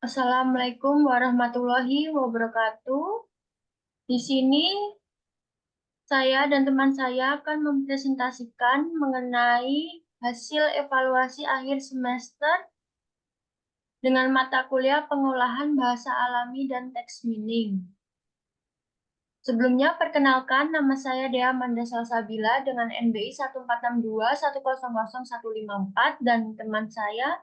Assalamualaikum warahmatullahi wabarakatuh. Di sini saya dan teman saya akan mempresentasikan mengenai hasil evaluasi akhir semester dengan mata kuliah pengolahan bahasa alami dan teks meaning. Sebelumnya, perkenalkan nama saya Dea Amanda Salsabila dengan NBI 1462100154 dan teman saya.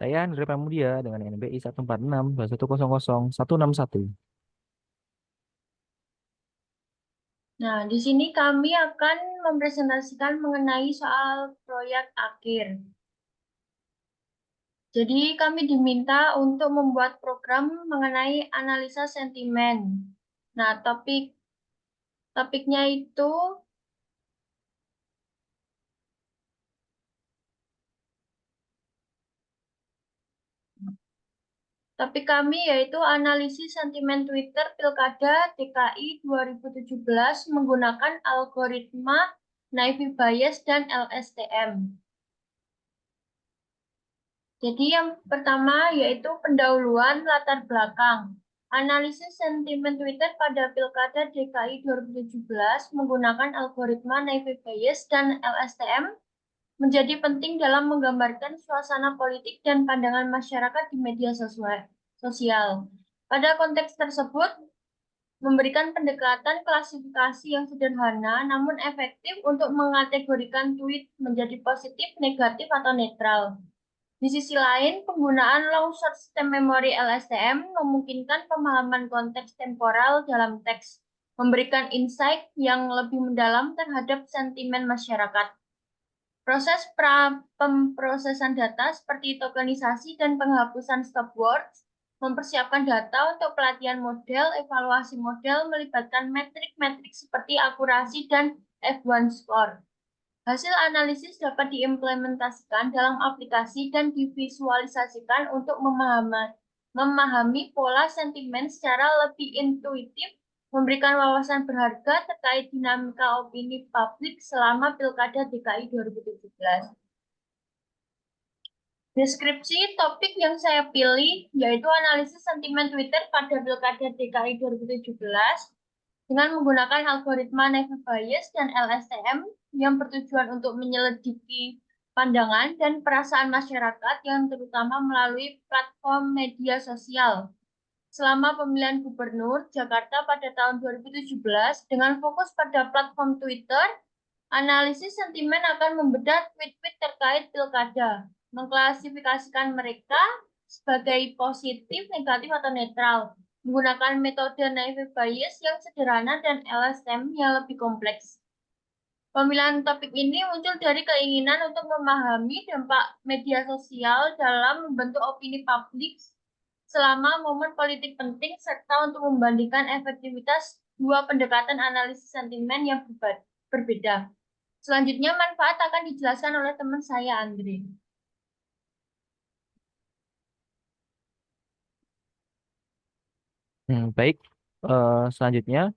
Saya Andre Pramudia dengan NBI 14621000161. Nah, di sini kami akan mempresentasikan mengenai soal proyek akhir. Jadi kami diminta untuk membuat program mengenai analisa sentimen. Nah, topiknya itu topik kami yaitu analisis sentimen Twitter Pilkada DKI 2017 menggunakan algoritma Naive Bayes dan LSTM. Jadi yang pertama yaitu pendahuluan latar belakang. Analisis sentimen Twitter pada Pilkada DKI 2017 menggunakan algoritma Naive Bayes dan LSTM menjadi penting dalam menggambarkan suasana politik dan pandangan masyarakat di media sosial. Pada konteks tersebut, memberikan pendekatan klasifikasi yang sederhana namun efektif untuk mengategorikan tweet menjadi positif, negatif, atau netral. Di sisi lain, penggunaan long short system memory LSTM memungkinkan pemahaman konteks temporal dalam teks, memberikan insight yang lebih mendalam terhadap sentimen masyarakat. Proses pemrosesan data seperti tokenisasi dan penghapusan stop words mempersiapkan data untuk pelatihan model, evaluasi model melibatkan metrik-metrik seperti akurasi dan F1 score. Hasil analisis dapat diimplementasikan dalam aplikasi dan divisualisasikan untuk memahami pola sentimen secara lebih intuitif, memberikan wawasan berharga terkait dinamika opini publik selama Pilkada DKI 2017. Deskripsi topik yang saya pilih yaitu analisis sentimen Twitter pada Pilkada DKI 2017 dengan menggunakan algoritma Naive Bayes dan LSTM yang bertujuan untuk menyelidiki pandangan dan perasaan masyarakat yang terutama melalui platform media sosial. Selama pemilihan gubernur Jakarta pada tahun 2017 dengan fokus pada platform Twitter, analisis sentimen akan membedah tweet-tweet terkait pilkada, mengklasifikasikan mereka sebagai positif, negatif, atau netral, menggunakan metode naive Bayes yang sederhana dan LSTM yang lebih kompleks. Pemilihan topik ini muncul dari keinginan untuk memahami dampak media sosial dalam membentuk opini publik selama momen politik penting serta untuk membandingkan efektivitas dua pendekatan analisis sentimen yang berbeda. Selanjutnya, manfaat akan dijelaskan oleh teman saya, Andre. Baik, selanjutnya,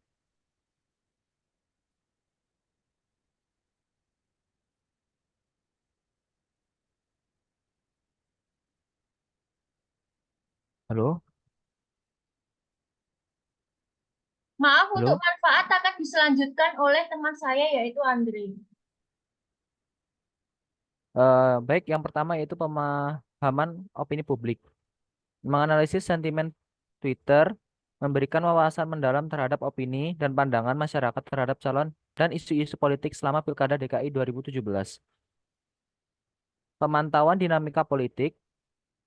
halo, Maaf, untuk halo. manfaat akan diselanjutkan oleh teman saya, yaitu Andre. Baik, yang pertama yaitu pemahaman opini publik. Menganalisis sentimen Twitter, memberikan wawasan mendalam terhadap opini dan pandangan masyarakat terhadap calon dan isu-isu politik selama Pilkada DKI 2017. Pemantauan dinamika politik,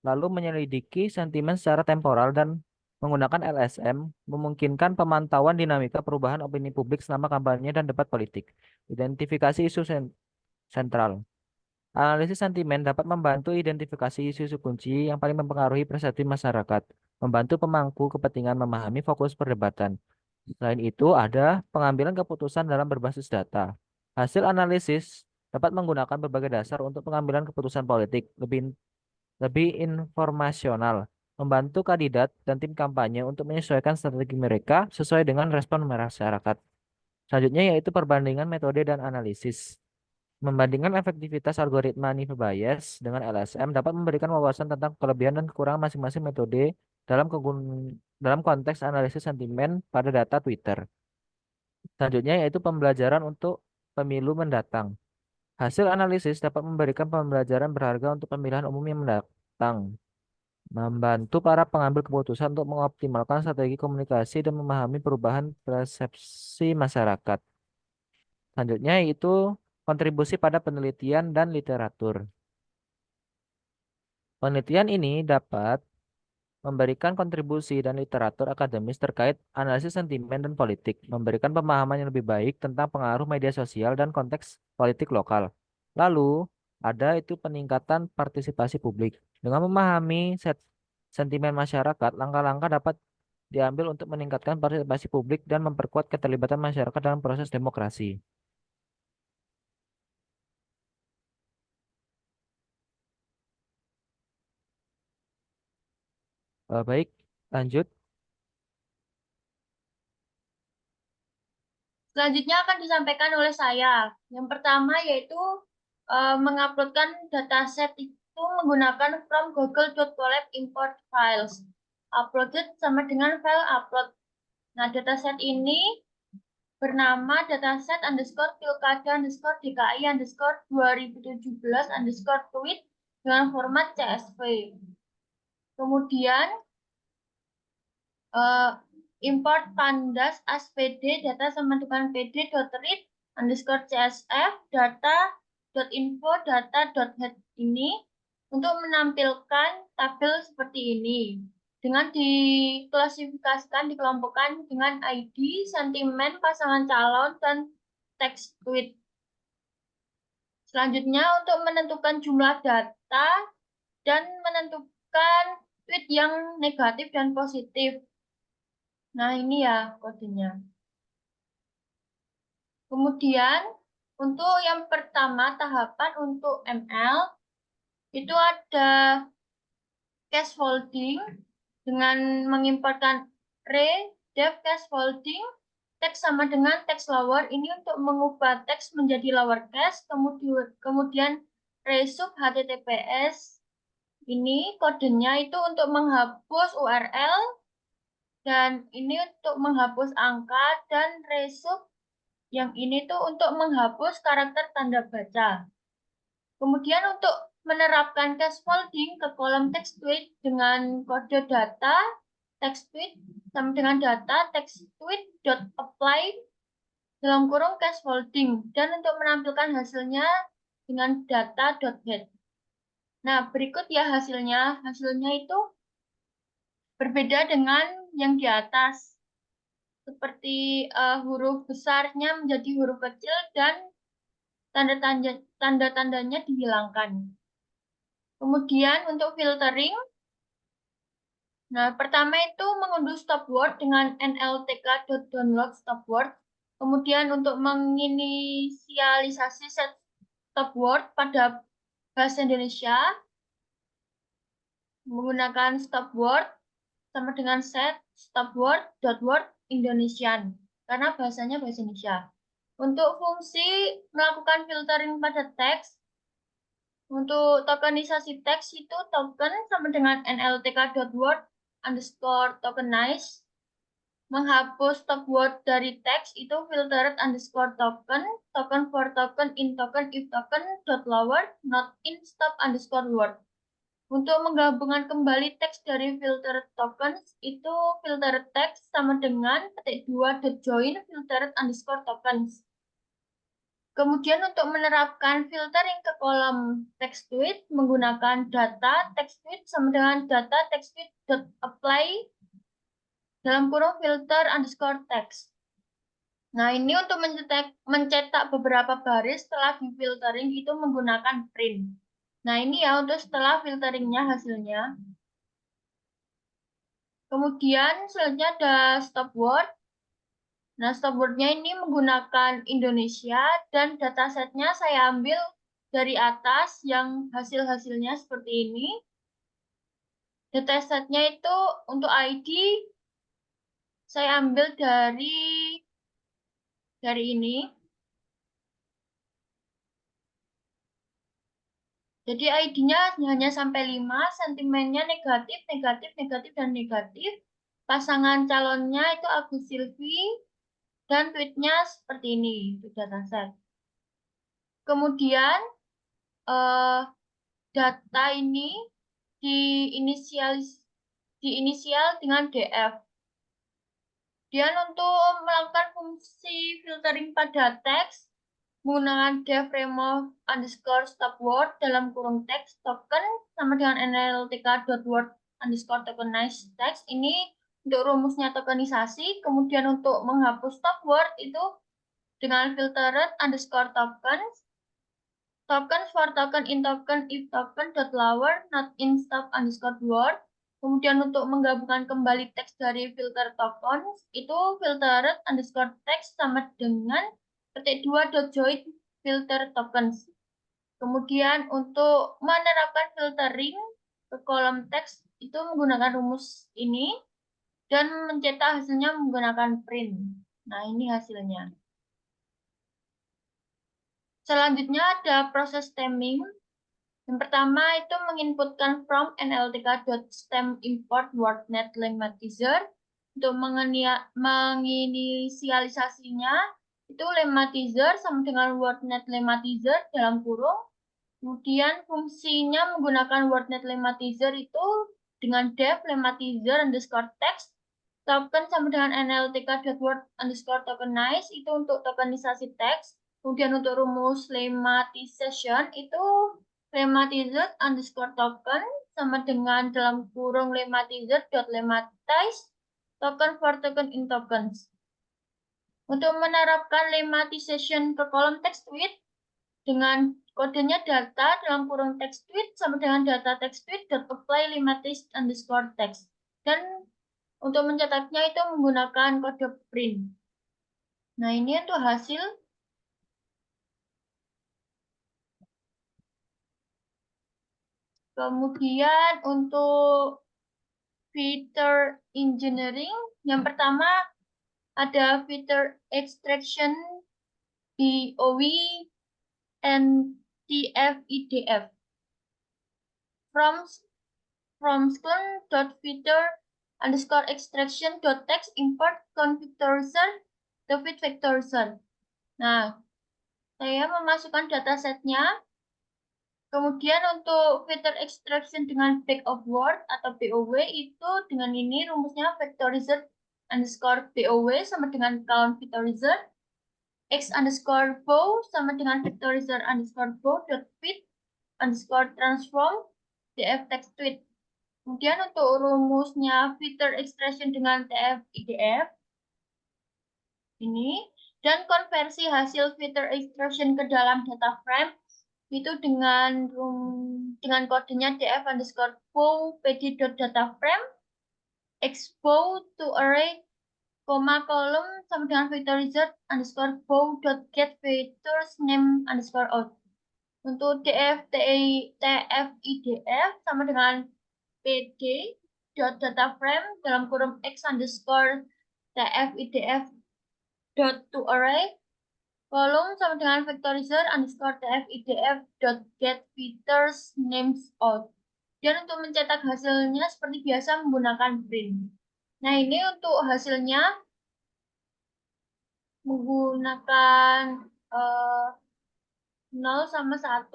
lalu menyelidiki sentimen secara temporal dan menggunakan LSM memungkinkan pemantauan dinamika perubahan opini publik selama kampanye dan debat politik. Identifikasi isu sentral. Analisis sentimen dapat membantu identifikasi isu-isu kunci yang paling mempengaruhi persepsi masyarakat, membantu pemangku kepentingan memahami fokus perdebatan. Selain itu, ada pengambilan keputusan dalam berbasis data. Hasil analisis dapat menggunakan berbagai dasar untuk pengambilan keputusan politik lebih informasional, membantu kandidat dan tim kampanye untuk menyesuaikan strategi mereka sesuai dengan respon masyarakat. Selanjutnya yaitu perbandingan metode dan analisis. Membandingkan efektivitas algoritma Naive Bayes dengan LSM dapat memberikan wawasan tentang kelebihan dan kekurangan masing-masing metode dalam konteks analisis sentimen pada data Twitter. Selanjutnya yaitu pembelajaran untuk pemilu mendatang. Hasil analisis dapat memberikan pembelajaran berharga untuk pemilihan umum yang mendatang, membantu para pengambil keputusan untuk mengoptimalkan strategi komunikasi dan memahami perubahan persepsi masyarakat. Selanjutnya yaitu kontribusi pada penelitian dan literatur. Penelitian ini dapat memberikan kontribusi dan literatur akademis terkait analisis sentimen dan politik, memberikan pemahaman yang lebih baik tentang pengaruh media sosial dan konteks politik lokal. Lalu, ada itu peningkatan partisipasi publik. Dengan memahami sentimen masyarakat, langkah-langkah dapat diambil untuk meningkatkan partisipasi publik dan memperkuat keterlibatan masyarakat dalam proses demokrasi. Baik, lanjut. Selanjutnya akan disampaikan oleh saya. Yang pertama yaitu menguploadkan dataset itu menggunakan from google.colab import files. Uploaded sama dengan file upload. Nah, dataset ini bernama dataset underscore pilkada underscore DKI underscore 2017 underscore tweet dengan format CSV. Kemudian eh, import pandas as pd data sama dengan pd.read underscore csf data.info data.head ini untuk menampilkan tabel seperti ini dengan diklasifikasikan, dikelompokkan dengan ID, sentimen, pasangan calon, dan teks tweet. Selanjutnya untuk menentukan jumlah data dan menentukan tweet yang negatif dan positif. Nah, ini ya kodenya. Kemudian, untuk yang pertama tahapan untuk ML, itu ada scaffolding dengan mengimportkan def scaffolding, teks sama dengan teks lower, ini untuk mengubah teks menjadi lowercase, kemudian resub HTTPS, ini kodenya itu untuk menghapus URL, dan ini untuk menghapus angka, dan resub yang ini tuh untuk menghapus karakter tanda baca. Kemudian untuk menerapkan scaffolding ke kolom text tweet dengan kode data text tweet sama dengan data text tweet dot apply dalam kurung scaffolding dan untuk menampilkan hasilnya dengan data dot get. Nah, berikut ya hasilnya. Hasilnya itu berbeda dengan yang di atas. Seperti huruf besarnya menjadi huruf kecil dan tanda-tandanya dihilangkan. Kemudian untuk filtering, nah pertama itu mengunduh stop word dengan nltk.download stop word. Kemudian untuk menginisialisasi set stop word pada bahasa Indonesia menggunakan stop word sama dengan set stop word dot word Indonesian karena bahasanya bahasa Indonesia. Untuk fungsi melakukan filtering pada teks, untuk tokenisasi teks itu token sama dengan nltk.word underscore tokenize. Menghapus stop word dari teks itu filtered underscore token, token for token in token if token dot lower, not in stop underscore word. Untuk menggabungkan kembali teks dari filtered tokens itu filtered text sama dengan ketik 2 dot join filtered underscore tokens. Kemudian untuk menerapkan filtering ke kolom text tweet menggunakan data text tweet sama dengan data text tweet dot apply dalam kurung filter underscore text. Nah, ini untuk mencetak beberapa baris setelah di-filtering itu menggunakan print. Nah, ini ya untuk setelah filteringnya hasilnya. Kemudian selanjutnya ada stop word. Nah, stop word-nya ini menggunakan Indonesia dan datasetnya saya ambil dari atas yang hasil-hasilnya seperti ini. Datasetnya itu untuk ID saya ambil dari ini. Jadi ID-nya hanya sampai 5, sentimennya negatif, negatif, negatif, dan negatif. Pasangan calonnya itu Agus Silvi, dan tweetnya seperti ini, itu dataset. Kemudian eh, data ini diinisial dengan DF. Kemudian untuk melakukan fungsi filtering pada teks, menggunakan def remove underscore stop word dalam kurung teks token sama dengan nltk.word underscore tokenize text ini untuk rumusnya tokenisasi. Kemudian untuk menghapus stop word itu dengan filtered underscore tokens for token in token if token dot lower not in stop underscore word. Kemudian untuk menggabungkan kembali teks dari filter tokens itu filtered underscore text sama dengan petik 2 dot join filter tokens. Kemudian untuk menerapkan filtering ke kolom teks itu menggunakan rumus ini dan mencetak hasilnya menggunakan print. Nah, ini hasilnya. Selanjutnya ada proses stemming. Yang pertama itu menginputkan from nltk.stem import wordnet lemmatizer. Untuk menginisialisasinya itu lemmatizer sama dengan wordnet lemmatizer dalam kurung. Kemudian fungsinya menggunakan wordnet lemmatizer itu dengan def lemmatizer underscore text token sama dengan nltk.word underscore tokenize itu untuk tokenisasi teks. Kemudian untuk rumus lemmatization itu lemmatized underscore token sama dengan dalam kurung lemmatized dot lemmatize token for token in tokens. Untuk menerapkan lemmatization ke kolom text tweet dengan kodenya data dalam kurung text tweet sama dengan data text tweet dot apply lemmatized underscore text. Dan untuk mencetaknya itu menggunakan kode print. Nah, ini untuk hasil. Kemudian untuk feature engineering, yang pertama ada feature extraction BOW and TF-IDF. From screen.feature underscore extraction dot text import configuration the fit vectorization. Nah, saya memasukkan datasetnya. Kemudian untuk feature extraction dengan back of word atau BOW itu dengan ini rumusnya vectorizer underscore BOW sama dengan count vectorizer x underscore bow sama dengan vectorizer underscore bow dot fit underscore transform df text tweet. Kemudian untuk rumusnya feature extraction dengan tf idf ini dan konversi hasil feature extraction ke dalam data frame itu dengan kodenya df underscore bow pd dot data frame exbow to array koma kolom sama dengan vectorizer underscore bow dot get vectors name underscore out. Untuk df idf sama dengan pd dot data frame dalam kurung x underscore tf idf dot to array kolom sama dengan vectorizer underscore tf idf dot get vectors names out. Dan untuk mencetak hasilnya seperti biasa menggunakan print. Nah, ini untuk hasilnya menggunakan 0 sama 1.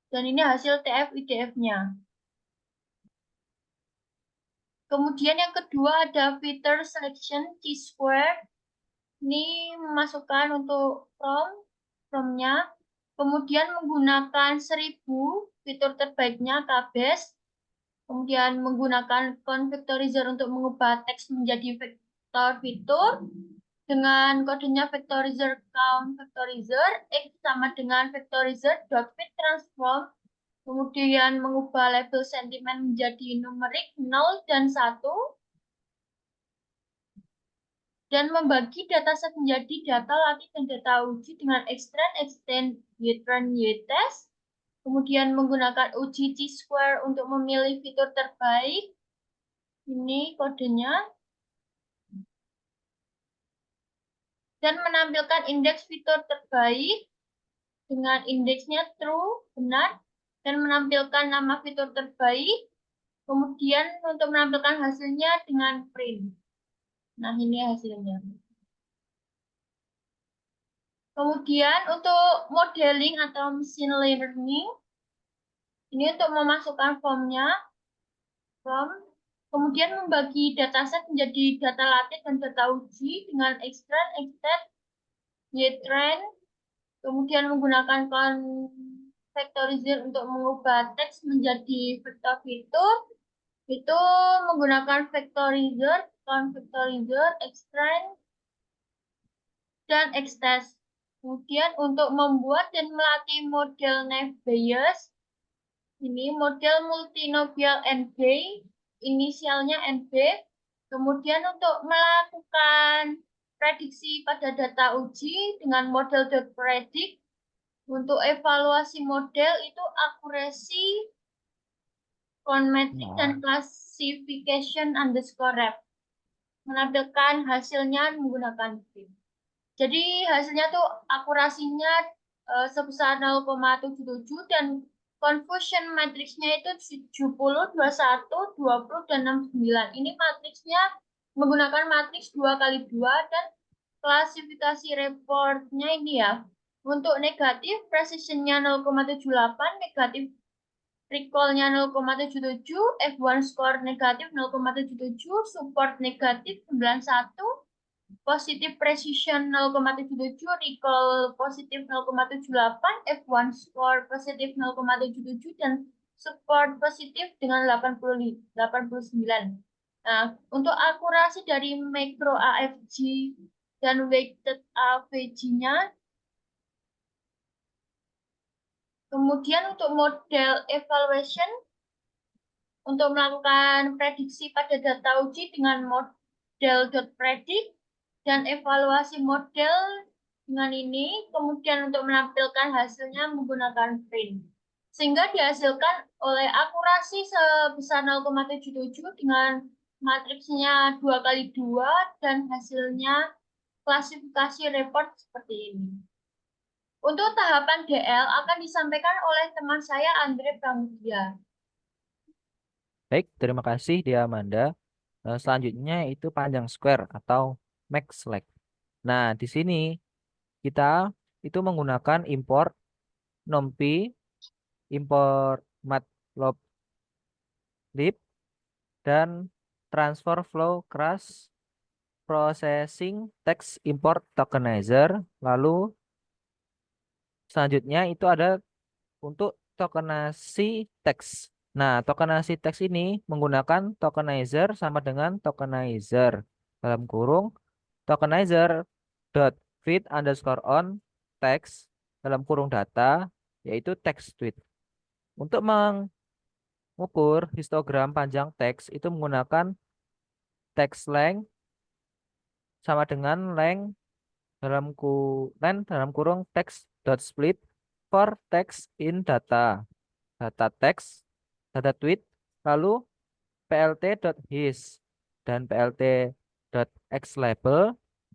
Dan ini hasil tf idf-nya. Kemudian yang kedua ada feature selection chi-square. Ini memasukkan untuk from-nya. Kemudian menggunakan 1000 fitur terbaiknya KBS. Kemudian menggunakan convectorizer untuk mengubah teks menjadi vektor fitur. Dengan kodenya vectorizer count vectorizer x sama dengan vectorizer dot fit transform. Kemudian mengubah label sentimen menjadi numerik 0 dan 1. Dan membagi dataset menjadi data latih dan data uji dengan extend, ytrun, ytest. Kemudian menggunakan uji chi-square untuk memilih fitur terbaik. Ini kodenya. Dan menampilkan indeks fitur terbaik dengan indeksnya true, benar, dan menampilkan nama fitur terbaik. Kemudian untuk menampilkan hasilnya dengan print. Nah, ini hasilnya. Kemudian untuk modeling atau machine learning, ini untuk memasukkan formnya, form, kemudian membagi dataset menjadi data latih dan data uji dengan extract, extend, ytrain, kemudian menggunakan convectorizer untuk mengubah teks menjadi vektor-fitur, itu menggunakan vectorizer, convectorizer, extract, dan extend. Kemudian untuk membuat dan melatih model Naive Bayes, ini model multinomial NB, inisialnya NB. Kemudian untuk melakukan prediksi pada data uji dengan model .predict. Untuk evaluasi model itu akurasi, conmetric, dan Nah, classification underscore ref. Menampilkan hasilnya menggunakan print. Jadi hasilnya tuh akurasinya sebesar 0,77 dan confusion matriksnya itu 70, 21, 20, dan 69. Ini matriksnya menggunakan matriks 2 kali 2 dan klasifikasi reportnya ini ya. Untuk negatif, precisionnya 0,78, negatif recall-nya 0,77, F1 score negatif 0,77, support negatif 91, positif precision 0,77, recall positif 0,78, F1 score positif 0,77, dan support positif dengan 89. Nah, untuk akurasi dari makro AFG dan weighted AVG-nya, kemudian untuk model evaluation, untuk melakukan prediksi pada data uji dengan model .predict dan evaluasi model dengan ini, kemudian untuk menampilkan hasilnya menggunakan print. Sehingga dihasilkan oleh akurasi sebesar 0,77 dengan matriksnya 2 kali 2 dan hasilnya klasifikasi report seperti ini. Untuk tahapan DL akan disampaikan oleh teman saya Andre Pramudia. baik, terima kasih Dia Amanda. Selanjutnya itu panjang square atau max leg. Nah, di sini kita itu menggunakan import numpy, import matplotlib, dan transfer flow crash processing text import tokenizer. Lalu selanjutnya itu ada untuk tokenasi teks. Nah, tokenasi teks ini menggunakan tokenizer sama dengan tokenizer dalam kurung tokenizer dot feed underscore on text dalam kurung data, yaitu text tweet. Untuk mengukur histogram panjang teks itu menggunakan text length sama dengan length dalam kurung text dot split for text in data, data text, data tweet, lalu plt.his dan plt.xlabel,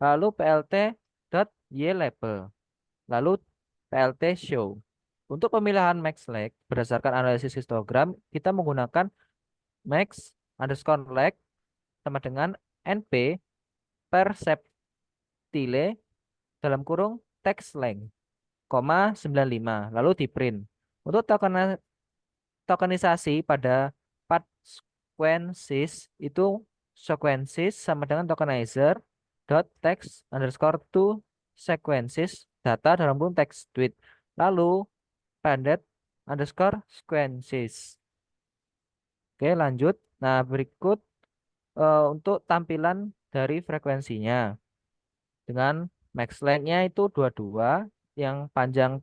lalu plt.ylabel, lalu plt show. Untuk pemilihan max leg berdasarkan analisis histogram, kita menggunakan max underscore leg sama dengan np per septile dalam kurung text length, 95, lalu di print. Untuk tokenisasi pada part sequences itu sequences sama dengan tokenizer dot text underscore to sequences data dalam kurung text tweet, lalu pendek underscore sequences. Oke, lanjut. Nah, berikut untuk tampilan dari frekuensinya dengan max length-nya itu 22, yang panjang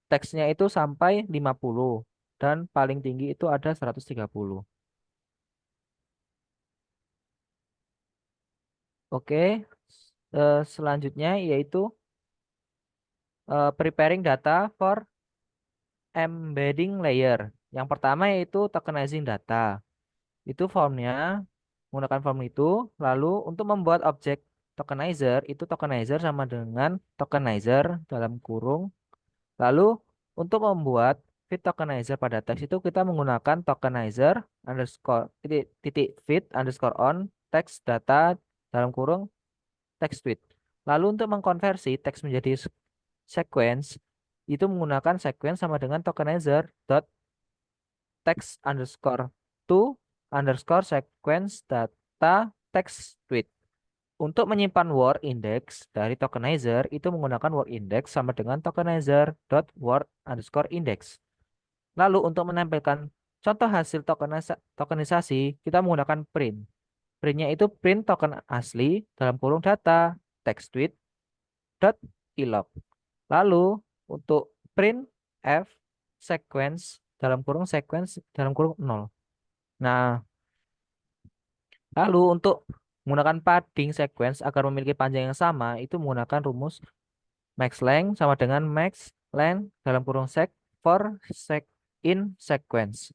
teksnya itu sampai 50 dan paling tinggi itu ada 130. Oke, selanjutnya yaitu preparing data for embedding layer. Yang pertama yaitu tokenizing data. Itu formnya menggunakan form itu. Lalu untuk membuat objek tokenizer itu tokenizer sama dengan tokenizer dalam kurung. Lalu untuk membuat fit tokenizer pada teks itu kita menggunakan tokenizer underscore titik, titik fit underscore on text data dalam kurung text tweet. Lalu untuk mengkonversi teks menjadi sequence itu menggunakan sequence sama dengan tokenizer dot text underscore to underscore sequence data text tweet. Untuk menyimpan word index dari tokenizer itu menggunakan word index sama dengan tokenizer dot word underscore index. Lalu untuk menampilkan contoh hasil tokenisasi kita menggunakan print. Printnya itu print token asli dalam kurung data text tweet dot ilog. Lalu untuk print f sequence dalam kurung 0. Nah, lalu untuk menggunakan padding sequence agar memiliki panjang yang sama itu menggunakan rumus max length sama dengan max length dalam kurung sec for sec in sequence.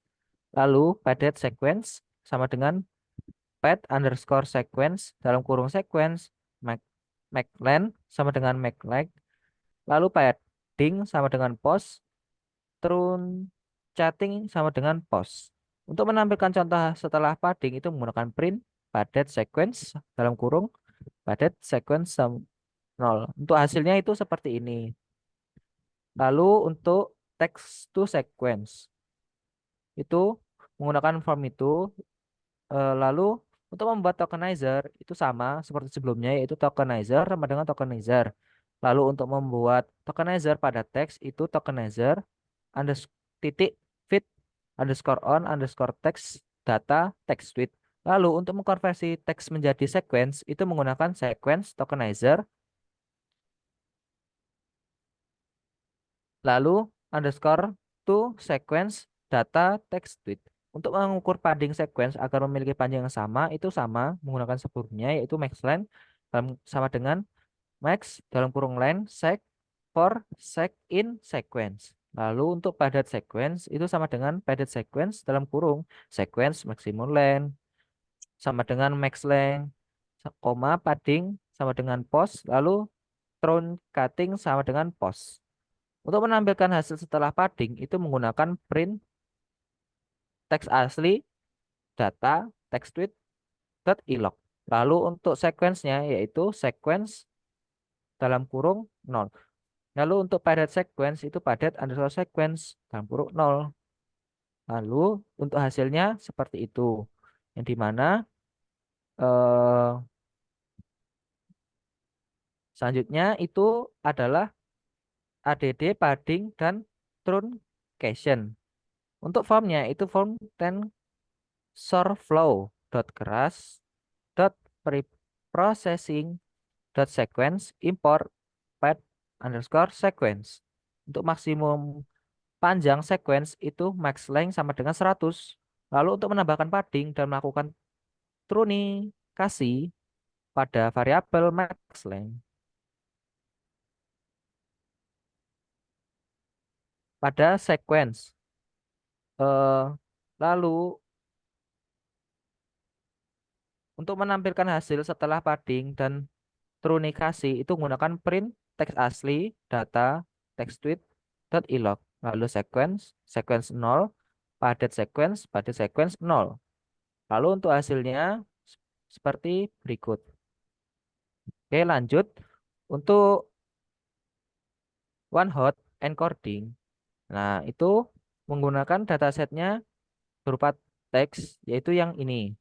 Lalu padded sequence sama dengan pad underscore sequence dalam kurung sequence max, max length sama dengan max length. Lalu padding sama dengan post trun chatting sama dengan post. Untuk menampilkan contoh setelah padding itu menggunakan print padded sequence dalam kurung padded sequence 0. Untuk hasilnya itu seperti ini. Lalu untuk text to sequence itu menggunakan form itu. Lalu untuk membuat tokenizer itu sama seperti sebelumnya yaitu tokenizer sama dengan tokenizer. Lalu untuk membuat tokenizer pada teks itu tokenizer titik fit underscore on underscore text data text tweet. Lalu untuk mengkonversi teks menjadi sequence itu menggunakan sequence tokenizer. Lalu underscore to sequence data text tweet. Untuk mengukur padding sequence agar memiliki panjang yang sama itu sama menggunakan sebelumnya yaitu max length sama dengan max dalam kurung length sec for sec in sequence. Lalu untuk padded sequence itu sama dengan padded sequence dalam kurung sequence maximum length sama dengan max length, koma padding sama dengan post, lalu truncating sama dengan post. Untuk menampilkan hasil setelah padding itu menggunakan print teks asli data text tweet dot ilog. Lalu untuk sequence-nya yaitu sequence dalam kurung 0. Lalu untuk padded sequence itu padded underscore sequence dalam kurung 0. Lalu untuk hasilnya seperti itu. Yang dimana eh, selanjutnya itu adalah ADD, padding, dan truncation. Untuk formnya itu form TensorFlow dot keras dot preprocessing dot sequence import pad underscore sequence. Untuk maksimum panjang sequence itu max length sama dengan 100. Lalu untuk menambahkan padding dan melakukan trunikasi pada variabel max length pada sequence. Lalu untuk menampilkan hasil setelah padding dan trunikasi itu menggunakan print teks asli data text tweet dot ilog. Lalu sequence 0, padded sequence 0. Lalu untuk hasilnya seperti berikut. Oke, lanjut. Untuk one hot encoding. Nah, itu menggunakan datasetnya berupa teks yaitu yang ini.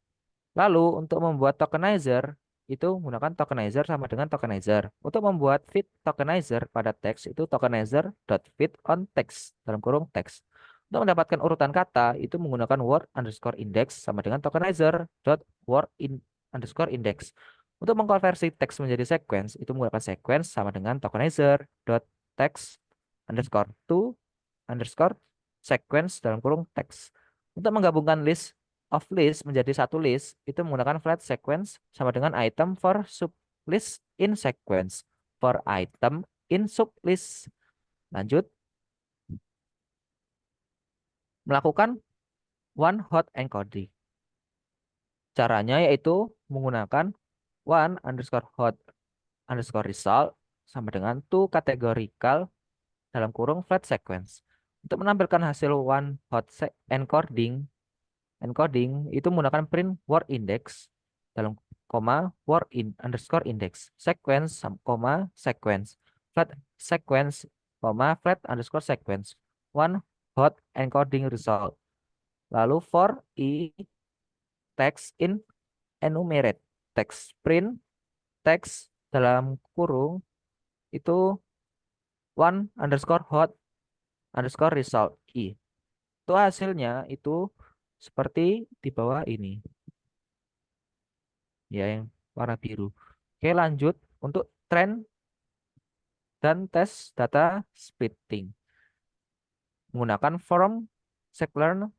Lalu untuk membuat tokenizer itu menggunakan tokenizer sama dengan tokenizer. Untuk membuat fit tokenizer pada teks itu tokenizer.fit on text dalam kurung teks. Untuk mendapatkan urutan kata itu menggunakan word underscore index sama dengan tokenizer dot word in underscore index. Untuk mengkonversi teks menjadi sequence itu menggunakan sequence sama dengan tokenizer dot text underscore to underscore sequence dalam kurung teks. Untuk menggabungkan list of list menjadi satu list itu menggunakan flat sequence sama dengan item for sublist in sequence for item in sublist. Lanjut melakukan one hot encoding. Caranya yaitu menggunakan one underscore hot underscore result sama dengan two categorical dalam kurung flat sequence. Untuk menampilkan hasil one hot encoding itu menggunakan print word index dalam koma word in underscore index sequence sequence flat sequence flat underscore sequence one hot encoding result. Lalu for i text in enumerate text print text dalam kurung itu one underscore hot underscore result i. Itu hasilnya itu seperti di bawah ini ya, yang warna biru. Oke, lanjut untuk trend dan tes data splitting menggunakan form scikit-learn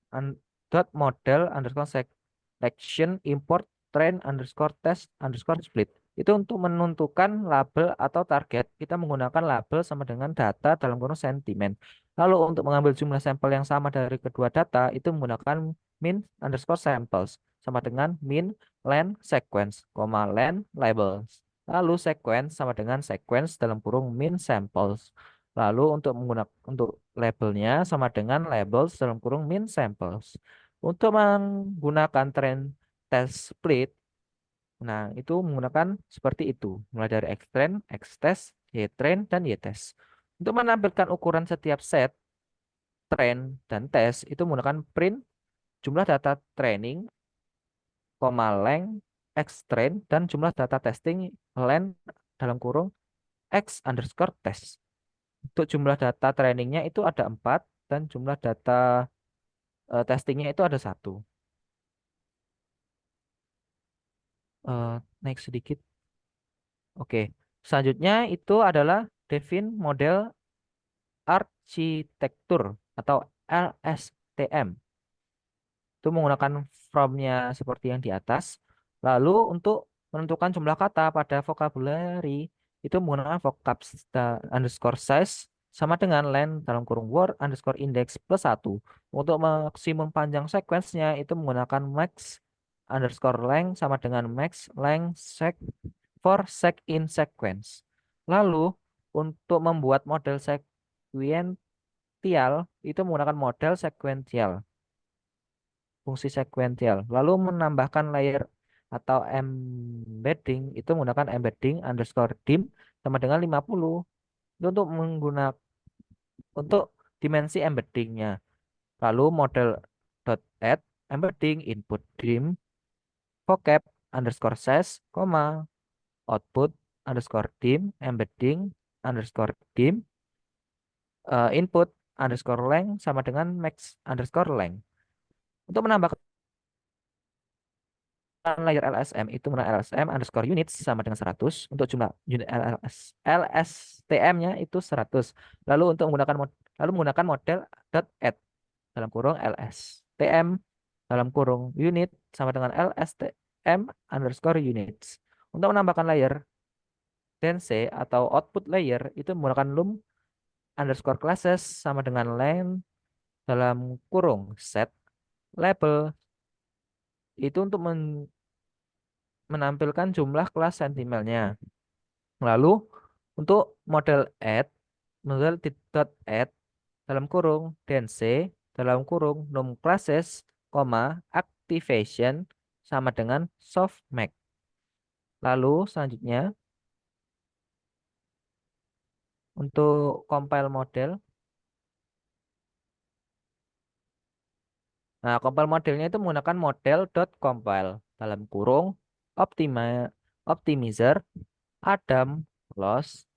dot model underscore selection import trend underscore test underscore split. Itu untuk menentukan label atau target, kita menggunakan label sama dengan data dalam kurung sentimen. Lalu untuk mengambil jumlah sampel yang sama dari kedua data, itu menggunakan min underscore samples sama dengan min len sequence, len labels. Lalu sequence sama dengan sequence dalam kurung min samples. Lalu untuk untuk labelnya sama dengan labels dalam kurung min samples. Untuk menggunakan trend test split, nah itu menggunakan seperti itu. Mulai dari Xtrend, Xtest, Ytrend, dan Ytest. Untuk menampilkan ukuran setiap set, trend, dan tes, itu menggunakan print jumlah data training, length, Xtrend, dan jumlah data testing, length dalam kurung X underscore test. Untuk jumlah data trainingnya itu ada 4 dan jumlah data testingnya itu ada 1. Naik sedikit. Oke. Selanjutnya itu adalah define model arsitektur atau LSTM. Itu menggunakan formnya seperti yang di atas. Lalu untuk menentukan jumlah kata pada vocabulary itu menggunakan vocab underscore size sama dengan len dalam kurung word underscore index plus 1. Untuk maksimum panjang sequence-nya itu menggunakan max underscore length sama dengan max length for sec in sequence. Lalu untuk membuat model sequential itu menggunakan model sequential fungsi sekuensial. Lalu menambahkan layer atau embedding itu menggunakan embedding underscore dim sama dengan 50. Itu untuk menggunakan untuk dimensi embeddingnya. Lalu model dot add embedding input dim vocab underscore size, output underscore dim embedding underscore dim input underscore length sama dengan max underscore length. Untuk menambahkan layer LSM itu menggunakan LSM underscore units sama dengan 100 untuk jumlah unit LSTM-nya itu 100. Lalu menggunakan model dot add dalam kurung LSTM dalam kurung unit sama dengan LSTM underscore units. Untuk menambahkan layer dense atau output layer itu menggunakan lum underscore classes sama dengan len dalam kurung set label itu untuk menampilkan jumlah kelas sentimelnya. Lalu untuk model dot add dalam kurung dense dalam kurung num classes, activation sama dengan softmax. Lalu selanjutnya untuk compile model. Nah, compile modelnya itu menggunakan model dot compile dalam kurung optimizer Adam loss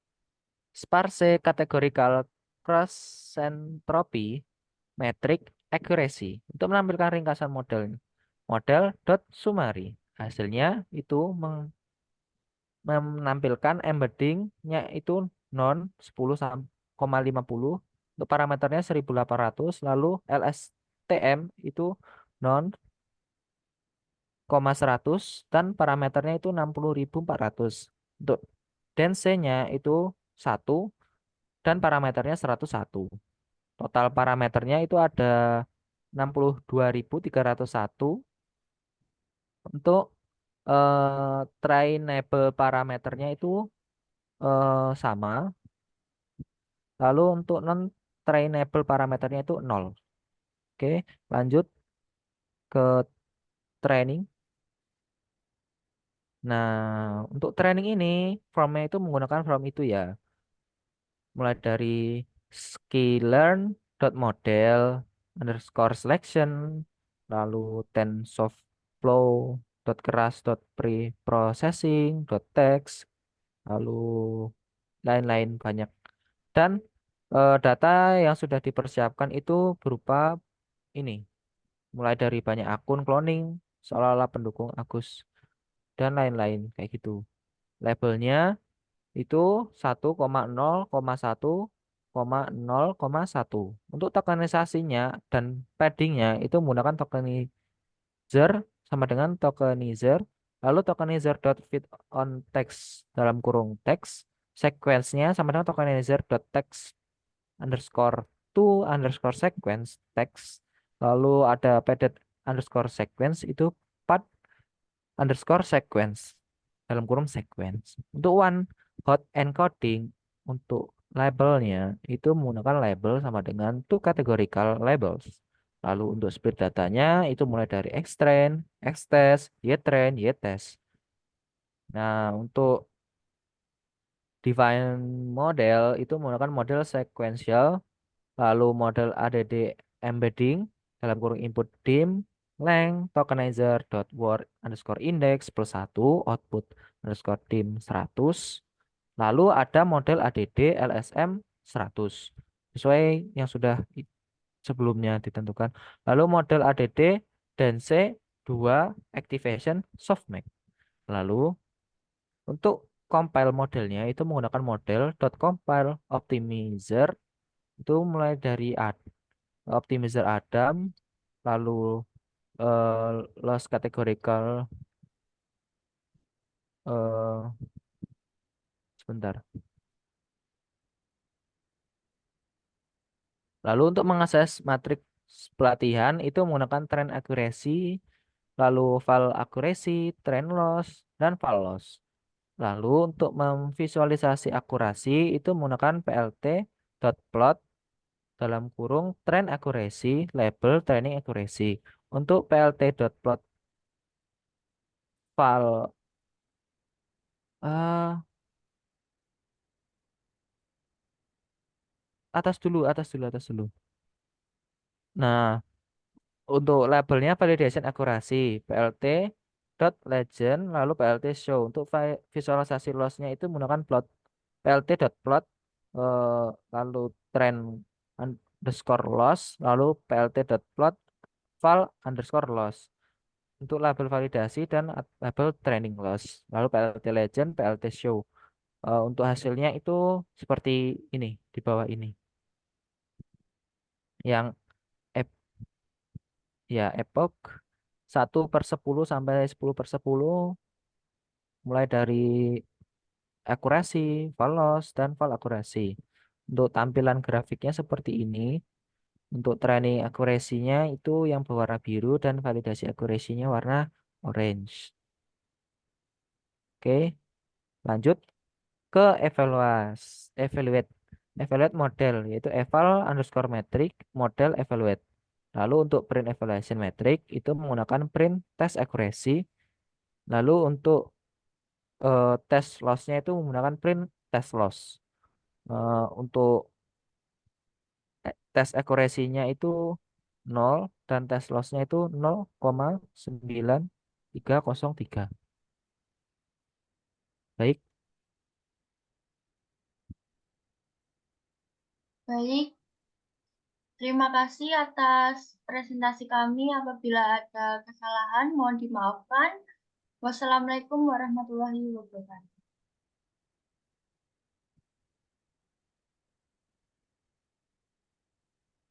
sparse categorical cross entropy metric accuracy untuk menampilkan ringkasan model dot summary. Hasilnya itu menampilkan embeddingnya itu non 10,50 untuk parameternya 1800 lalu LSTM itu non 100 dan parameternya itu 60.400 untuk densenya itu 1 dan parameternya 101. Total parameternya itu ada 62.301 untuk trainable parameternya itu sama Lalu untuk non-trainable parameternya itu 0. Oke, lanjut ke training. Nah, untuk training ini formnya itu menggunakan form itu ya. Mulai dari sklearn.model underscore selection, lalu tensorflow dot keras dot preprocessing dot text, lalu lain-lain banyak. Dan data yang sudah dipersiapkan itu berupa ini, mulai dari banyak akun cloning, seolah-olah pendukung Agus dan lain-lain kayak gitu. Labelnya itu 1,0,1,0,1. Untuk tokenisasinya dan paddingnya itu menggunakan tokenizer sama dengan tokenizer. Lalu tokenizer dot fit on text dalam kurung text. Sequence-nya sama dengan tokenizer dot text underscore to underscore sequence text. Lalu ada padded underscore sequence itu part underscore sequence dalam kurung sequence. Untuk one hot encoding untuk labelnya itu menggunakan label sama dengan two categorical labels. Lalu untuk split datanya itu mulai dari xtrain, xtest, ytrain, ytest. Nah, untuk define model itu menggunakan model sequential, lalu model ADD embedding dalam kurung input dim length tokenizer dot word underscore index plus 1 output underscore dim 100. Lalu ada model ADD LSM 100 sesuai yang sudah sebelumnya ditentukan. Lalu model ADD dan C2 activation softmax. Lalu untuk compile modelnya itu menggunakan model dot compile optimizer itu mulai dari optimizer Adam, lalu eh, loss categorical, eh, sebentar. Lalu untuk mengakses matriks pelatihan itu menggunakan trend accuracy, lalu val accuracy, trend loss, dan val loss. Lalu untuk memvisualisasi akurasi itu menggunakan plt dot plot dalam kurung trend accuracy label training accuracy. Untuk plt dot plot val eh, atas dulu. Nah, untuk labelnya validation akurasi plt dot legend lalu plt show. Untuk visualisasi lossnya itu menggunakan plot plt dot plot eh, lalu trend underscore loss lalu plt dot plot val underscore loss. Untuk label validasi dan label training loss lalu plt legend plt show. Untuk hasilnya itu seperti ini di bawah ini yang ya epoch 1/10 sampai 10/10 mulai dari akurasi, val loss, dan val akurasi. Untuk tampilan grafiknya seperti ini. Untuk training akurasinya itu yang berwarna biru dan validasi akurasinya warna orange. Oke, lanjut ke evaluate. Evaluate model yaitu eval underscore metric model evaluate. Lalu untuk print evaluation metric itu menggunakan print test accuracy. Lalu untuk test lossnya itu menggunakan print test loss. Untuk tes akurasinya itu 0 dan tes lossnya itu 0,9303. Baik, Baik, terima kasih atas presentasi kami. Apabila ada kesalahan, mohon dimaafkan. Wassalamualaikum warahmatullahi wabarakatuh.